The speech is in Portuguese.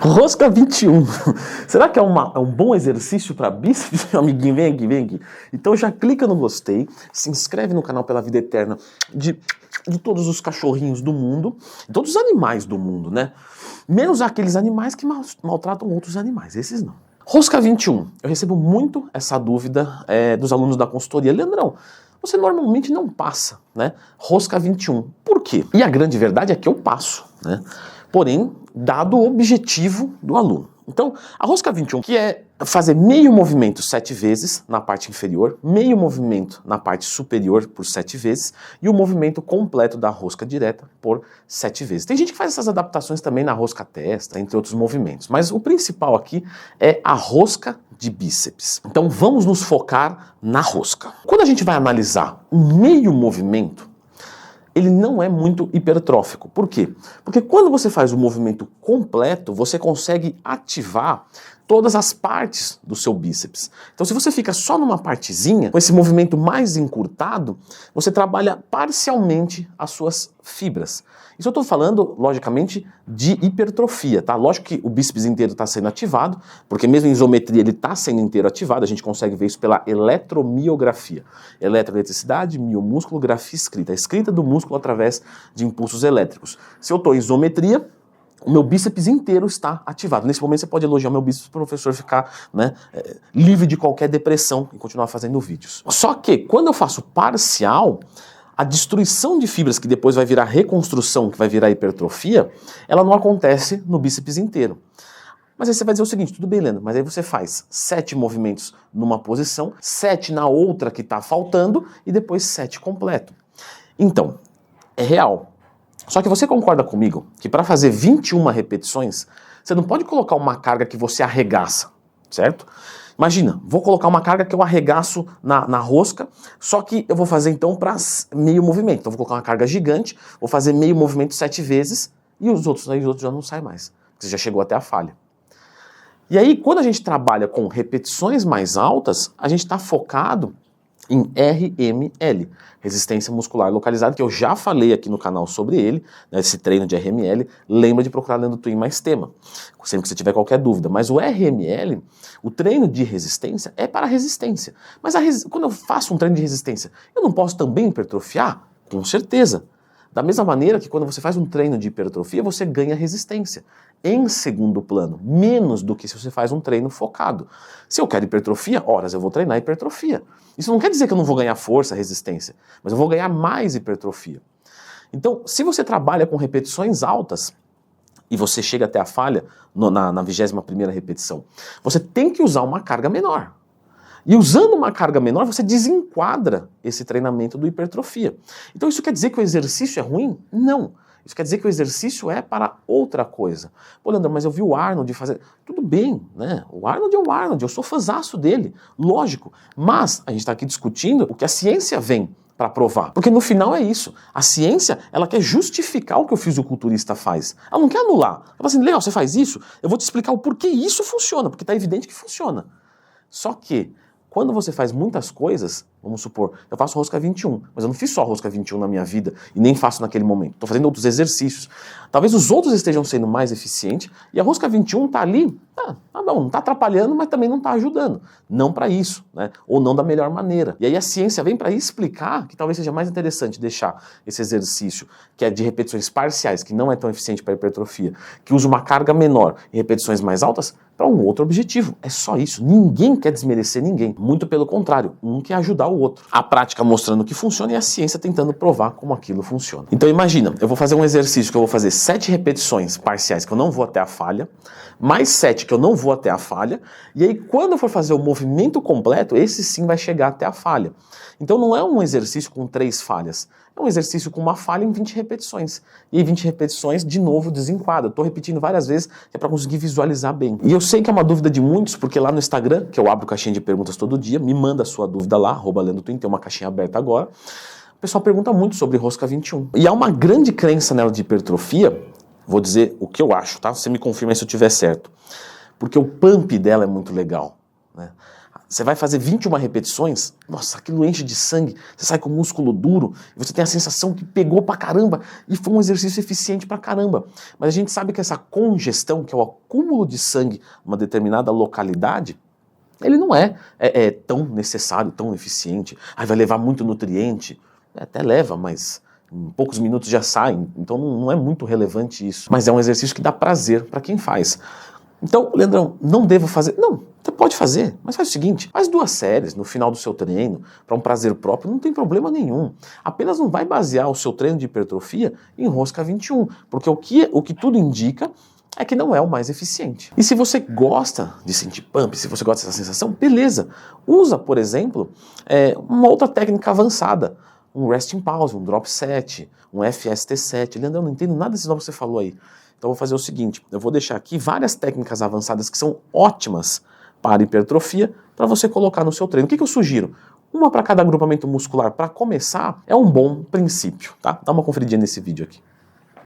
Rosca 21. Será que é um bom exercício para bíceps? Amiguinho, vem aqui, vem aqui. Então já clica no gostei, se inscreve no canal Pela Vida Eterna de todos os cachorrinhos do mundo, todos os animais do mundo, né? Menos aqueles animais que maltratam outros animais, esses não. Rosca 21. Eu recebo muito essa dúvida dos alunos da consultoria. Leandrão, você normalmente não passa, né? Rosca 21. Por quê? E a grande verdade é que eu passo, né? Porém, dado o objetivo do aluno. Então, a rosca 21, que é fazer meio movimento 7 vezes na parte inferior, meio movimento na parte superior por 7 vezes e o movimento completo da rosca direta por 7 vezes. Tem gente que faz essas adaptações também na rosca testa, entre outros movimentos, mas o principal aqui é a rosca de bíceps. Então, vamos nos focar na rosca. Quando a gente vai analisar um meio movimento, ele não é muito hipertrófico. Por quê? Porque quando você faz o movimento completo, você consegue ativar todas as partes do seu bíceps. Então, se você fica só numa partezinha, com esse movimento mais encurtado, você trabalha parcialmente as suas fibras. Isso eu estou falando, logicamente, de hipertrofia, tá? Lógico que o bíceps inteiro está sendo ativado, porque mesmo em isometria ele está sendo inteiro ativado, a gente consegue ver isso pela eletromiografia. Eletroeletricidade, miomúsculo, grafia escrita. A escrita do músculo através de impulsos elétricos. Se eu estou em isometria, o meu bíceps inteiro está ativado. Nesse momento você pode elogiar o meu bíceps para o professor ficar, né, livre de qualquer depressão e continuar fazendo vídeos. Só que quando eu faço parcial, a destruição de fibras, que depois vai virar reconstrução, que vai virar hipertrofia, ela não acontece no bíceps inteiro. Mas aí você vai dizer o seguinte, tudo bem, Leandro, mas aí você faz 7 movimentos numa posição, 7 na outra que está faltando e depois 7 completo. Então, é real. Só que você concorda comigo que para fazer 21 repetições, você não pode colocar uma carga que você arregaça, certo? Imagina, vou colocar uma carga que eu arregaço na rosca, só que eu vou fazer então para meio movimento. Então vou colocar uma carga gigante, vou fazer meio movimento 7 vezes e os outros já não saem mais, porque você já chegou até a falha. E aí, quando a gente trabalha com repetições mais altas, a gente está focado em RML, resistência muscular localizada, que eu já falei aqui no canal sobre ele, né, esse treino de RML. Lembra de procurar Leandro Twin mais tema, sempre que você tiver qualquer dúvida. Mas o RML, o treino de resistência, é para resistência. Mas quando eu faço um treino de resistência, eu não posso também hipertrofiar? Com certeza. Da mesma maneira que quando você faz um treino de hipertrofia, você ganha resistência. Em segundo plano, menos do que se você faz um treino focado. Se eu quero hipertrofia, horas eu vou treinar hipertrofia. Isso não quer dizer que eu não vou ganhar força, resistência, mas eu vou ganhar mais hipertrofia. Então, se você trabalha com repetições altas e você chega até a falha na 21ª repetição, você tem que usar uma carga menor. E usando uma carga menor, você desenquadra esse treinamento do hipertrofia. Então isso quer dizer que o exercício é ruim? Não. Isso quer dizer que o exercício é para outra coisa. Pô, Leandro, mas eu vi o Arnold fazer... Tudo bem, né? O Arnold é o Arnold, eu sou fãzaço dele, lógico. Mas a gente está aqui discutindo o que a ciência vem para provar. Porque no final é isso. A ciência, ela quer justificar o que o fisiculturista faz. Ela não quer anular. Ela fala assim, legal, você faz isso, eu vou te explicar o porquê isso funciona, porque está evidente que funciona. Só que, quando você faz muitas coisas, vamos supor, eu faço rosca 21, mas eu não fiz só rosca 21 na minha vida e nem faço naquele momento. Estou fazendo outros exercícios. Talvez os outros estejam sendo mais eficientes e a rosca 21 está ali, tá bom, não está atrapalhando, mas também não está ajudando. Não para isso, né? Ou não da melhor maneira. E aí a ciência vem para explicar que talvez seja mais interessante deixar esse exercício, que é de repetições parciais, que não é tão eficiente para hipertrofia, que usa uma carga menor e repetições mais altas, para um outro objetivo. É só isso. Ninguém quer desmerecer ninguém. Muito pelo contrário, um quer ajudar o outro. A prática mostrando que funciona e a ciência tentando provar como aquilo funciona. Então imagina, eu vou fazer um exercício que eu vou fazer 7 repetições parciais que eu não vou até a falha, mais 7 que eu não vou até a falha, e aí quando eu for fazer o movimento completo, esse sim vai chegar até a falha. Então não é um exercício com 3 falhas, é um exercício com uma falha em 20 repetições. E aí 20 repetições, de novo, desenquadra. Estou repetindo várias vezes, que é para conseguir visualizar bem. E eu sei que é uma dúvida de muitos, porque lá no Instagram, que eu abro caixinha de perguntas todo dia, me manda a sua dúvida lá, @LeandroTwin, tem uma caixinha aberta agora. O pessoal pergunta muito sobre rosca 21. E há uma grande crença nela de hipertrofia, vou dizer o que eu acho, tá? Você me confirma se eu estiver certo. Porque o pump dela é muito legal, né? Você vai fazer 21 repetições, nossa, aquilo enche de sangue, você sai com o músculo duro, e você tem a sensação que pegou pra caramba, e foi um exercício eficiente pra caramba. Mas a gente sabe que essa congestão, que é o acúmulo de sangue numa determinada localidade, ele não é tão necessário, tão eficiente. Aí vai levar muito nutriente, até leva, mas em poucos minutos já sai, então não é muito relevante isso. Mas é um exercício que dá prazer para quem faz. Então, Leandrão, não devo fazer? Não, você pode fazer, mas faz o seguinte, faz 2 séries no final do seu treino, para um prazer próprio, não tem problema nenhum. Apenas não vai basear o seu treino de hipertrofia em rosca 21, porque o que tudo indica é que não é o mais eficiente. E se você gosta de sentir pump, se você gosta dessa sensação, beleza. Usa, por exemplo, uma outra técnica avançada, um resting pause, um drop set, um FST7. Leandrão, eu não entendo nada desses nomes que você falou aí. Então eu vou fazer o seguinte, eu vou deixar aqui várias técnicas avançadas que são ótimas para hipertrofia, para você colocar no seu treino. O que eu sugiro? Uma para cada agrupamento muscular para começar é um bom princípio, tá? Dá uma conferidinha nesse vídeo aqui.